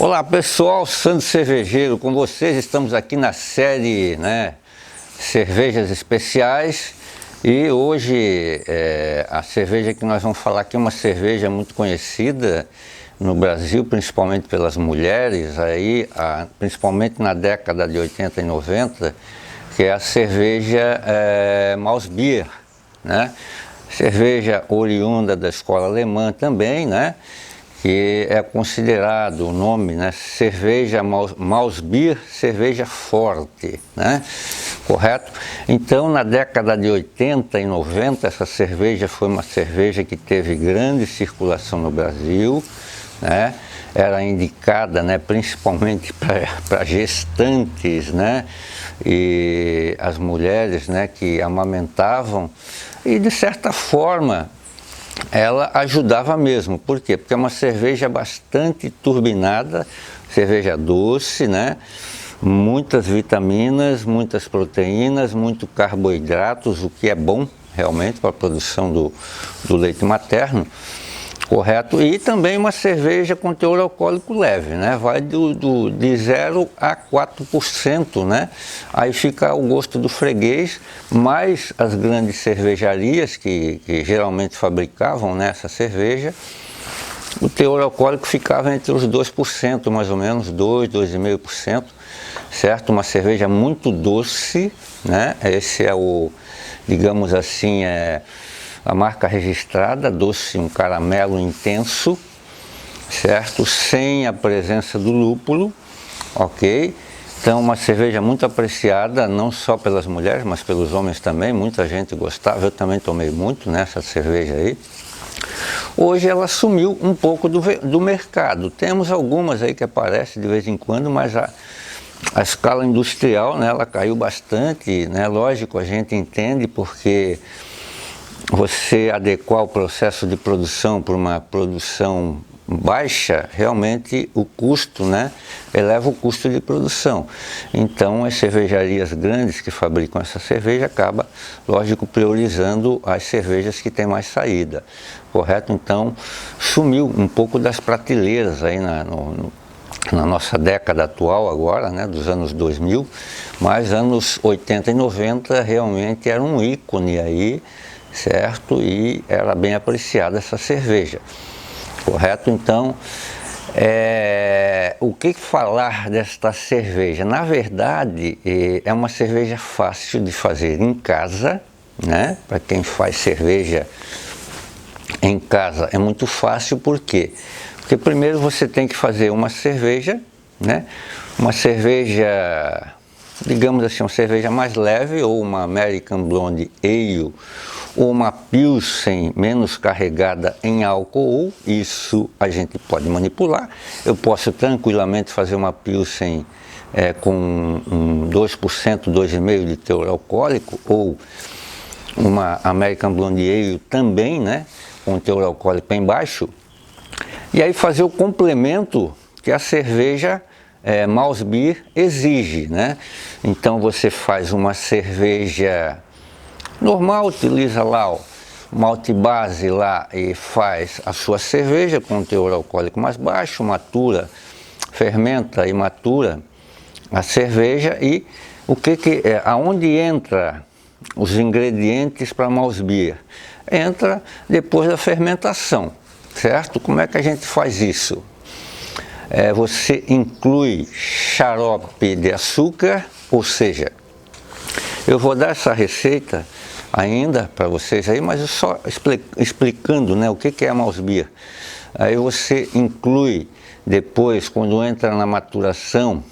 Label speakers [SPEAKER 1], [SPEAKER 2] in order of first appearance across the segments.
[SPEAKER 1] Olá pessoal, Sandro Cervejeiro com vocês. Estamos aqui na série Cervejas Especiais e hoje a cerveja que nós vamos falar aqui é uma cerveja muito conhecida no Brasil, principalmente pelas mulheres, principalmente na década de 80 e 90, que é a cerveja Malzbier, né? Cerveja oriunda da escola alemã também, né? Que é considerado o nome, né, cerveja Malzbier, cerveja forte, né, correto? Então, na década de 80 e 90, essa cerveja foi uma cerveja que teve grande circulação no Brasil, né, era indicada, né, principalmente para gestantes, né, e as mulheres, né, que amamentavam, e de certa forma ela ajudava mesmo. Por quê? Porque é uma cerveja bastante turbinada, cerveja doce, né? Muitas vitaminas, muitas proteínas, muito carboidratos, o que é bom realmente para a produção do leite materno, correto? E também uma cerveja com teor alcoólico leve, né? Vai de 0 a 4%, né? Aí fica ao gosto do freguês, mas as grandes cervejarias que geralmente fabricavam, né, essa cerveja, o teor alcoólico ficava entre os 2%, mais ou menos, 2,5%, certo? Uma cerveja muito doce, né? Esse é digamos assim, a marca registrada, doce, um caramelo intenso, certo? Sem a presença do lúpulo, ok? Então, uma cerveja muito apreciada, não só pelas mulheres, mas pelos homens também. Muita gente gostava, eu também tomei muito nessa cerveja aí. Hoje ela sumiu um pouco do mercado. Temos algumas aí que aparecem de vez em quando, mas a escala industrial, né, ela caiu bastante, né? Lógico, a gente entende porque você adequar o processo de produção para uma produção baixa, realmente o custo, né, eleva o custo de produção. Então as cervejarias grandes que fabricam essa cerveja acabam, lógico, priorizando as cervejas que têm mais saída, correto? Então sumiu um pouco das prateleiras aí na nossa década atual agora, né, dos anos 2000, mas anos 80 e 90 realmente era um ícone aí, certo? E era bem apreciada essa cerveja, correto? Então, o que falar desta cerveja? Na verdade, é uma cerveja fácil de fazer em casa, né? Para quem faz cerveja em casa é muito fácil. Por quê? Porque primeiro você tem que fazer uma cerveja, né? Uma cerveja, digamos assim, uma cerveja mais leve, ou uma American Blonde Ale, ou uma Pilsen menos carregada em álcool. Isso a gente pode manipular. Eu posso tranquilamente fazer uma Pilsen com 2%, 2,5% de teor alcoólico, ou uma American Blonde Ale também, né, com teor alcoólico bem baixo, e aí fazer o complemento que a cerveja Malzbier exige, né? Então você faz uma cerveja normal, utiliza lá o malte base lá e faz a sua cerveja com teor alcoólico mais baixo, matura, fermenta e matura a cerveja. E aonde entra os ingredientes para Malzbier? Entra depois da fermentação, certo? Como é que a gente faz isso? Você inclui xarope de açúcar, ou seja, eu vou dar essa receita ainda para vocês aí, mas eu só explicando, né, o que é a Malzbier. Aí você inclui depois, quando entra na maturação,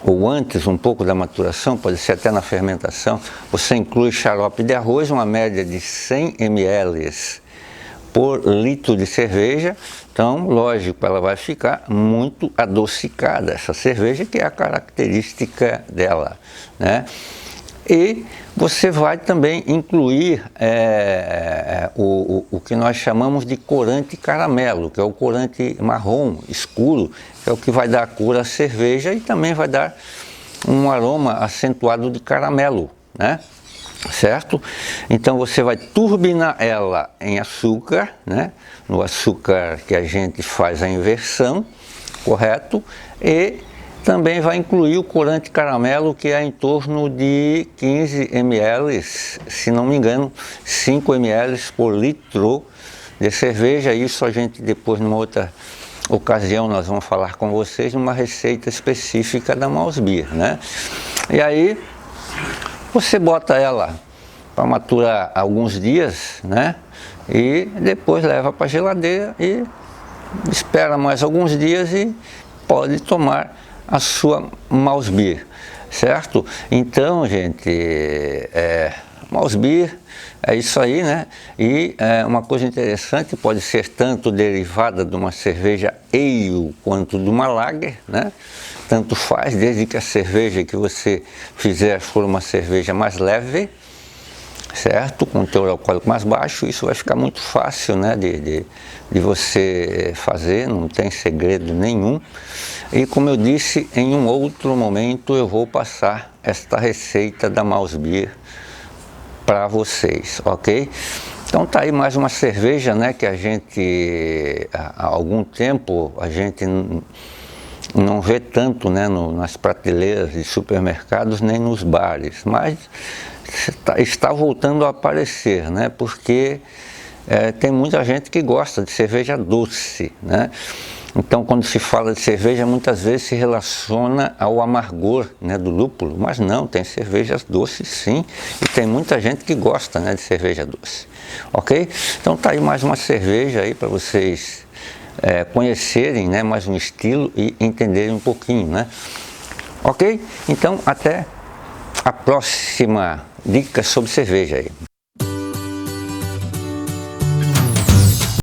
[SPEAKER 1] ou antes um pouco da maturação, pode ser até na fermentação, você inclui xarope de arroz, uma média de 100 ml por litro de cerveja. Então, lógico, ela vai ficar muito adocicada, essa cerveja, que é a característica dela, né? E você vai também incluir o que nós chamamos de corante caramelo, que é o corante marrom escuro, que é o que vai dar a cor à cerveja e também vai dar um aroma acentuado de caramelo, né? Certo? Então você vai turbinar ela em açúcar, né? No açúcar que a gente faz a inversão, correto? E também vai incluir o corante caramelo, que é em torno de 15 ml, se não me engano, 5 ml por litro de cerveja. Isso a gente depois, numa outra ocasião, nós vamos falar com vocês numa receita específica da Mouse Beer, né? E aí você bota ela para maturar alguns dias, né? E depois leva para a geladeira e espera mais alguns dias e pode tomar a sua Mouse Beer, certo? Então, gente, Mouse Beer é isso aí, né? E uma coisa interessante, pode ser tanto derivada de uma cerveja ale quanto de uma lager, né? Tanto faz, desde que a cerveja que você fizer for uma cerveja mais leve, certo? Com teor alcoólico mais baixo, isso vai ficar muito fácil, né, de você fazer, não tem segredo nenhum. E como eu disse, em um outro momento eu vou passar esta receita da Mouse Beer para vocês, ok? Então tá aí mais uma cerveja, né, que a gente, há algum tempo, a gente não vê tanto, né, nas prateleiras de supermercados nem nos bares, mas está voltando a aparecer, né, porque tem muita gente que gosta de cerveja doce, né? Então, quando se fala de cerveja, muitas vezes se relaciona ao amargor, né, do lúpulo, mas não, tem cervejas doces sim, e tem muita gente que gosta, né, de cerveja doce, ok? Então tá aí mais uma cerveja aí para vocês conhecerem, né, mais um estilo e entenderem um pouquinho, né? Ok? Então até a próxima dica sobre cerveja aí.